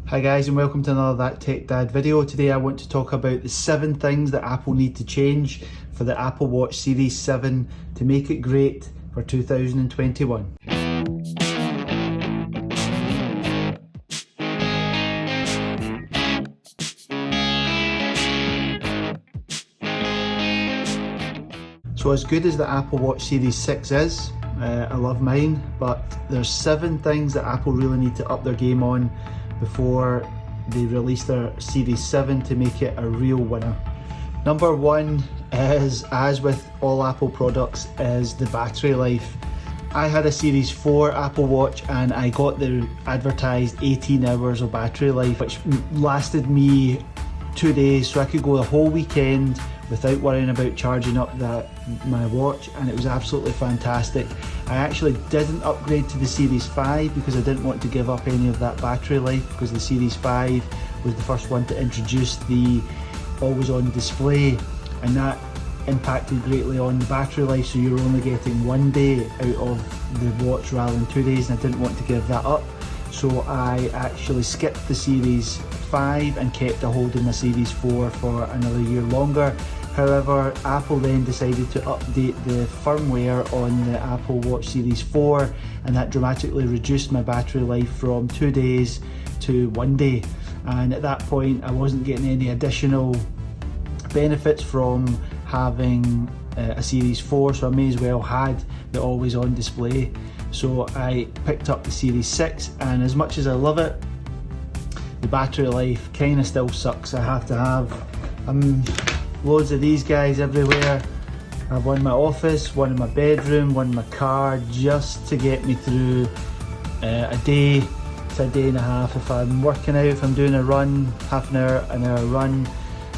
Hi guys, and welcome to another That Tech Dad video. Today I want to talk about the 7 things that Apple need to change for the Apple Watch Series 7 to make it great for 2021. So as good as the Apple Watch Series 6 is, I love mine, but there's 7 things that Apple really need to up their game on before they release their Series 7 to make it a real winner. Number 1 is, as with all Apple products, is the battery life. I had a Series 4 Apple Watch and I got the advertised 18 hours of battery life, which lasted me 2 days, so I could go the whole weekend without worrying about charging up my watch, and it was absolutely fantastic. I actually didn't upgrade to the Series 5 because I didn't want to give up any of that battery life, because the Series 5 was the first one to introduce the always on display, and that impacted greatly on the battery life, so you were only getting 1 day out of the watch rather than 2 days, and I didn't want to give that up. So I actually skipped the Series 5 and kept a hold of my Series 4 for another year longer. However, Apple then decided to update the firmware on the Apple Watch Series 4, and that dramatically reduced my battery life from 2 days to 1 day. And at that point I wasn't getting any additional benefits from having a Series 4, so I may as well had the always on display. So I picked up the Series 6, and as much as I love it, the battery life kind of still sucks. I have to have loads of these guys everywhere. I have one in my office, one in my bedroom, one in my car, just to get me through a day to a day and a half. If I'm working out, if I'm doing a run, half an hour run,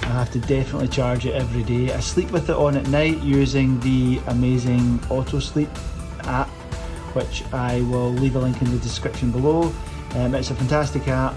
I have to definitely charge it every day. I sleep with it on at night using the amazing Auto Sleep app, which I will leave a link in the description below. It's a fantastic app.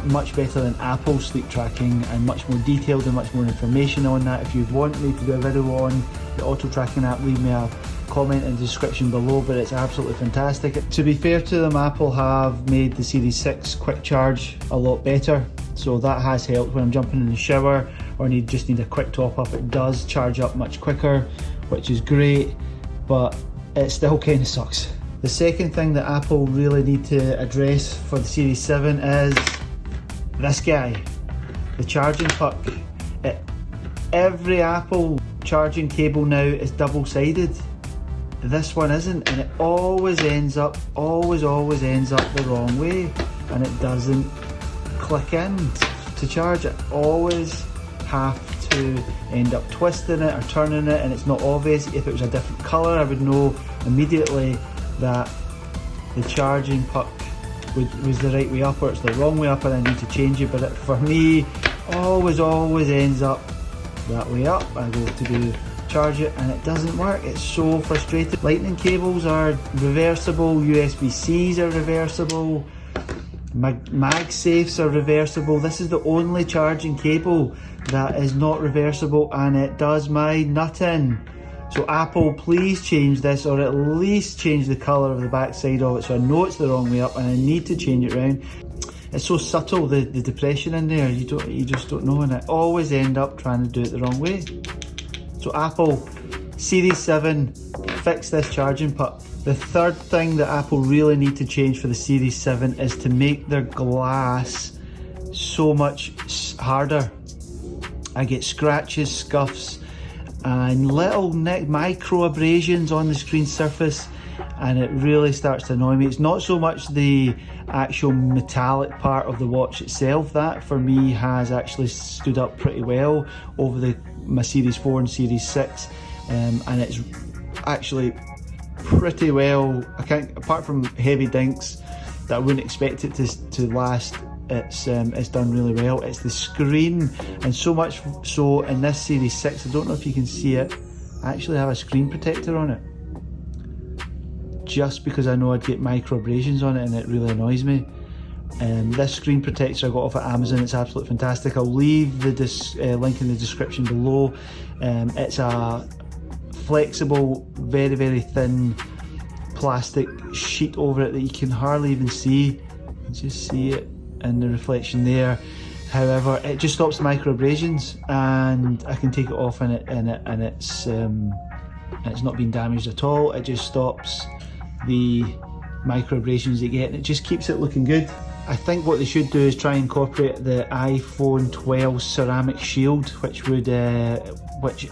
Much better than Apple sleep tracking, and much more detailed and much more information on that. If you want me to do a video on the auto tracking app, leave me a comment in the description below, but it's absolutely fantastic. To be fair to them, Apple have made the Series 6 quick charge a lot better, so that has helped. When I'm jumping in the shower or just need a quick top up, it does charge up much quicker, which is great, but it still kind of sucks. The second thing that Apple really need to address for the Series 7 is this guy, the charging puck. Every Apple charging cable now is double-sided. This one isn't, and it always ends up the wrong way, and it doesn't click in to charge. It always have to end up twisting it or turning it, and it's not obvious. If it was a different colour, I would know immediately that the charging puck was the right way up or it's the wrong way up, and I need to change it. But for me, always ends up that way up. I go to charge it and it doesn't work. It's so frustrating. Lightning cables are reversible, USB-Cs are reversible, MagSafes are reversible. This is the only charging cable that is not reversible, and it does my nut in. So Apple, please change this, or at least change the colour of the back side of it so I know it's the wrong way up and I need to change it around. It's so subtle, the depression in there, you just don't know, and I always end up trying to do it the wrong way. So Apple, Series 7, fix this charging puck. The third thing that Apple really need to change for the Series 7 is to make their glass so much harder. I get scratches, scuffs, and little micro abrasions on the screen surface, and it really starts to annoy me. It's not so much the actual metallic part of the watch itself. That for me has actually stood up pretty well over my Series 4 and Series 6, and it's actually pretty well, apart from heavy dinks that I wouldn't expect it to last, it's done really well. It's the screen, and so much so in this Series 6, I don't know if you can see it, I actually have a screen protector on it, just because I know I'd get micro abrasions on it, and it really annoys me. This screen protector I got off at Amazon. It's absolutely fantastic. I'll leave the link in the description below. It's a flexible, very thin plastic sheet over it that you can hardly even see. Just see it and the reflection there. However, it just stops the micro abrasions, and I can take it off and it's not been damaged at all. It just stops the micro abrasions you get, and it just keeps it looking good. I think what they should do is try and incorporate the iPhone 12 ceramic shield, which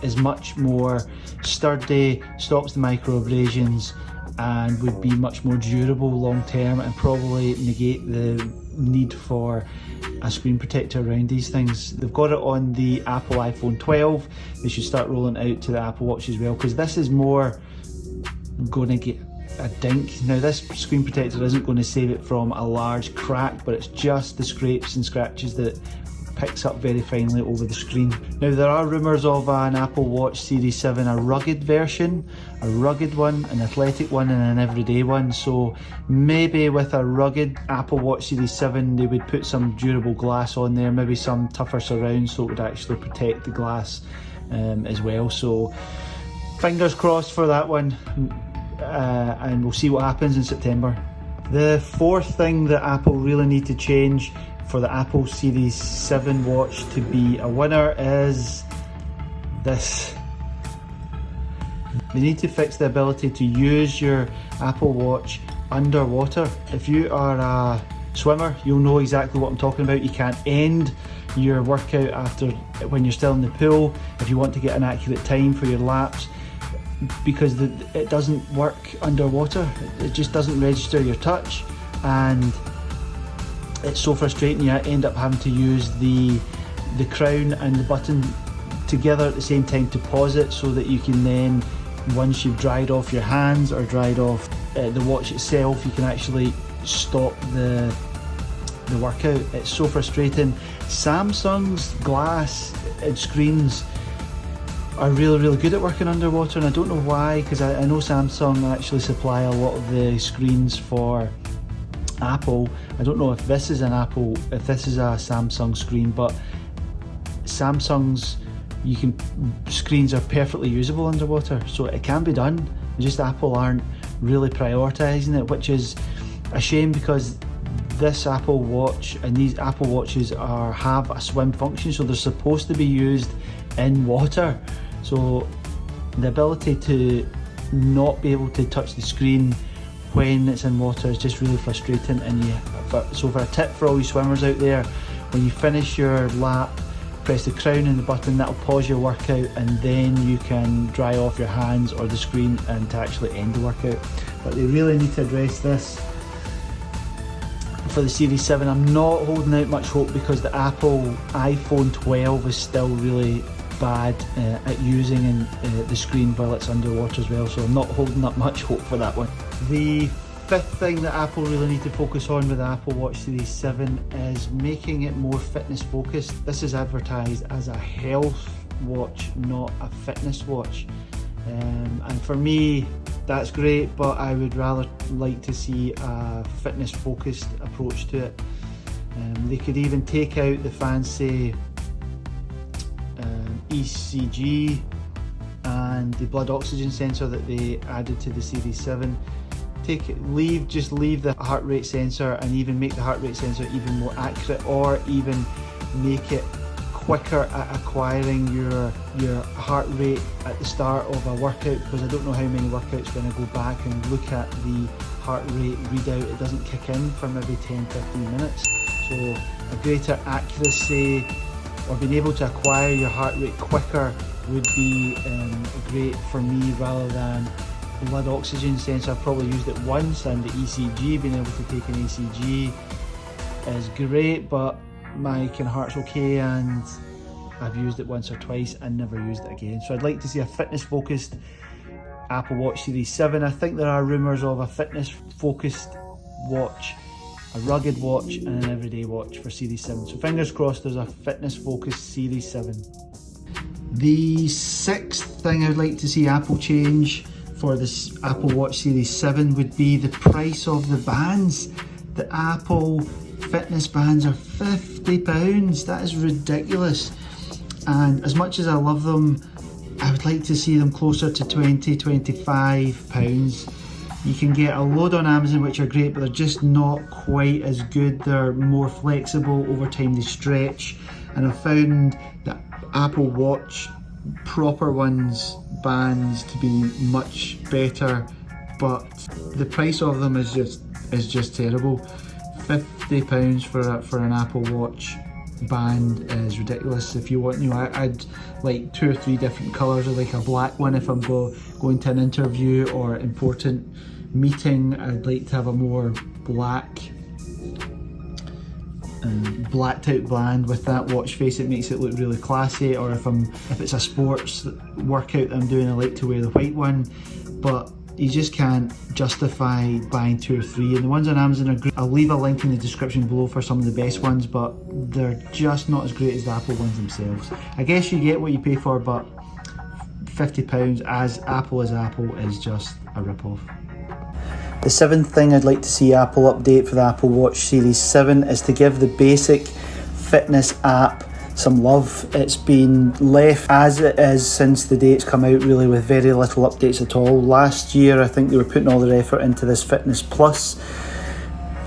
is much more sturdy, stops the micro abrasions, and would be much more durable long term, and probably negate the need for a screen protector around these things. They've got it on the Apple iPhone 12. They should start rolling it out to the Apple Watch as well, because this is more going to get a dink. Now, this screen protector isn't going to save it from a large crack, but it's just the scrapes and scratches that picks up very finely over the screen. Now, there are rumours of an Apple Watch Series 7, a rugged version, a rugged one, an athletic one and an everyday one. So maybe with a rugged Apple Watch Series 7 they would put some durable glass on there, maybe some tougher surround so it would actually protect the glass as well. So fingers crossed for that one. And we'll see what happens in September. The fourth thing that Apple really need to change for the Apple Series 7 watch to be a winner is this. They need to fix the ability to use your Apple Watch underwater. If you are a swimmer, you'll know exactly what I'm talking about. You can't end your workout when you're still in the pool if you want to get an accurate time for your laps, because it doesn't work underwater. It just doesn't register your touch, and it's so frustrating. You end up having to use the crown and the button together at the same time to pause it, so that you can then, once you've dried off your hands or dried off the watch itself, you can actually stop the workout. It's so frustrating. Samsung's glass and screens are really good at working underwater, and I don't know why, because I know Samsung actually supply a lot of the screens for Apple. I don't know if this is a Samsung screen, but Samsung's screens are perfectly usable underwater, so it can be done. Just Apple aren't really prioritising it, which is a shame, because this Apple Watch and these Apple Watches have a swim function, so they're supposed to be used in water. So the ability to not be able to touch the screen when it's in water is just really frustrating. And so for a tip for all you swimmers out there, when you finish your lap, press the crown and the button. That'll pause your workout, and then you can dry off your hands or the screen and to actually end the workout. But they really need to address this for the Series 7. I'm not holding out much hope, because the Apple iPhone 12 is still really bad at using the screen while it's underwater as well, so I'm not holding up much hope for that one. The fifth thing that Apple really need to focus on with the Apple Watch Series 7 is making it more fitness focused. This is advertised as a health watch, not a fitness watch, and for me that's great, but I would rather like to see a fitness focused approach to it. They could even take out the fancy ECG and the blood oxygen sensor that they added to the Series 7. Just leave the heart rate sensor, and even make the heart rate sensor even more accurate, or even make it quicker at acquiring your heart rate at the start of a workout, because I don't know how many workouts when I go back and look at the heart rate readout, it doesn't kick in for maybe 10-15 minutes. So a greater accuracy, or being able to acquire your heart rate quicker, would be great for me, rather than blood oxygen sensor. I've probably used it once, and the ECG, being able to take an ECG is great, but my heart's okay, and I've used it once or twice and never used it again. So I'd like to see a fitness focused Apple Watch Series 7. I think there are rumours of a fitness focused watch, a rugged watch and an everyday watch for Series 7. So fingers crossed there's a fitness focused Series 7. The sixth thing I'd like to see Apple change for this Apple Watch Series 7 would be the price of the bands. The Apple fitness bands are £50. That is ridiculous. And as much as I love them, I would like to see them closer to £20, £25. You can get a load on Amazon which are great, but they're just not quite as good. They're more flexible, over time they stretch, and I've found the Apple Watch proper ones, bands, to be much better, but the price of them is just terrible. £50 for an Apple Watch band is ridiculous. If you want, I'd like 2 or 3 different colours, or like a black one if I'm going to an interview or important meeting. I'd like to have a more blacked out band with that watch face. It makes it look really classy. Or if it's a sports workout that I'm doing, I like to wear the white one. But you just can't justify buying 2 or 3, and the ones on Amazon are great. I'll leave a link in the description below for some of the best ones, but they're just not as great as the Apple ones themselves. I guess you get what you pay for, but £50 as Apple is just a rip-off. The 7th thing I'd like to see Apple update for the Apple Watch Series 7 is to give the basic fitness app some love. It's been left as it is since the day it's come out, really, with very little updates at all. Last year I think they were putting all their effort into this Fitness Plus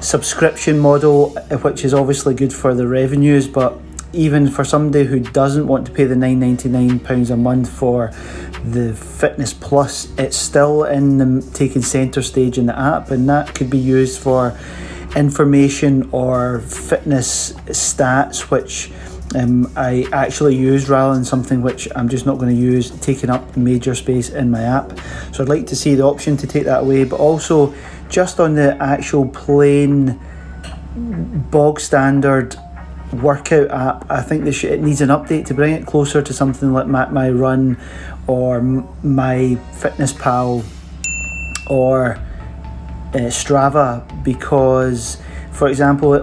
subscription model, which is obviously good for the revenues, but even for somebody who doesn't want to pay the £9.99 a month for the Fitness Plus, it's still taking centre stage in the app, and that could be used for information or fitness stats, which I actually use, rather than something which I'm just not going to use, taking up major space in my app. So I'd like to see the option to take that away, but also just on the actual plain bog standard workout app, I think it needs an update to bring it closer to something like My Run or My Fitness Pal or Strava, because, for example,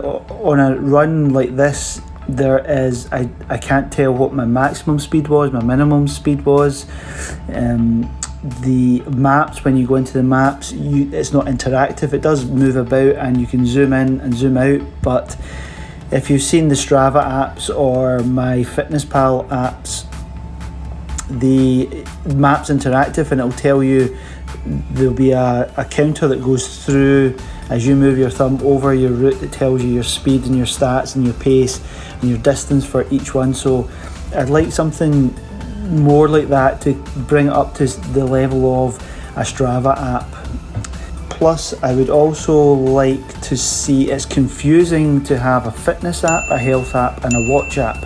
on a run like this, I can't tell what my maximum speed was, my minimum speed was. The maps, when you go into the maps, it's not interactive. It does move about and you can zoom in and zoom out, but if you've seen the Strava apps or My Fitness Pal apps, the map's interactive and it'll tell you, there'll be a counter that goes through as you move your thumb over your route that tells you your speed and your stats and your pace and your distance for each one. So I'd like something more like that to bring it up to the level of a Strava app. Plus, I would also like to see, it's confusing to have a fitness app, a health app and a watch app.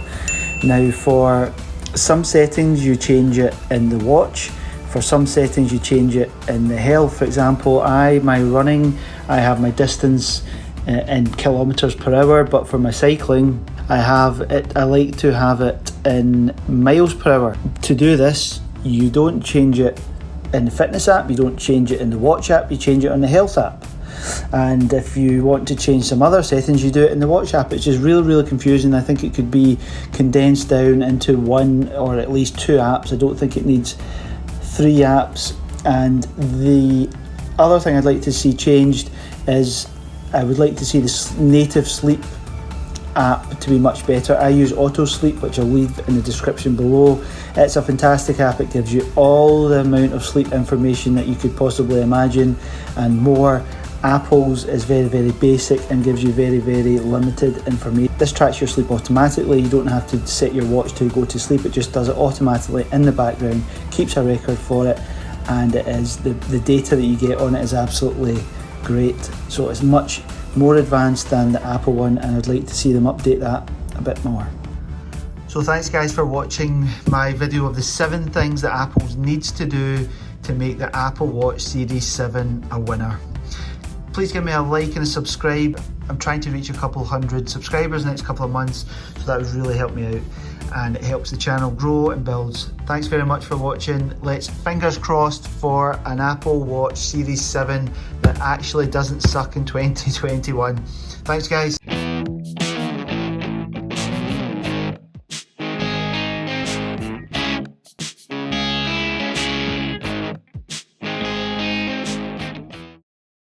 Now, for some settings you change it in the watch, for some settings you change it in the health. For example, my running, I have my distance in kilometers per hour, but for my cycling I like to have it in miles per hour. To do this, you don't change it in the fitness app, you don't change it in the watch app, you change it on the health app. And if you want to change some other settings, you do it in the watch app. It's just really confusing. I think it could be condensed down into 1 or at least 2 apps. I don't think it needs 3 apps. And the other thing I'd like to see changed is I would like to see the native sleep app to be much better. I use Auto Sleep, which I'll leave in the description below. It's a fantastic app. It gives you all the amount of sleep information that you could possibly imagine and more. Apple's is very basic and gives you very limited information. This tracks your sleep automatically. You don't have to set your watch to go to sleep. It just does it automatically in the background, keeps a record for it, and it is the data that you get on it is absolutely great. So it's much more advanced than the Apple one, and I'd like to see them update that a bit more. So thanks guys for watching my video of the 7 things that Apple needs to do to make the Apple Watch Series 7 a winner. Please give me a like and a subscribe. I'm trying to reach a couple hundred subscribers in the next couple of months, so that would really help me out and it helps the channel grow and builds. Thanks very much for watching. Let's fingers crossed for an Apple Watch Series 7 that actually doesn't suck in 2021. Thanks guys.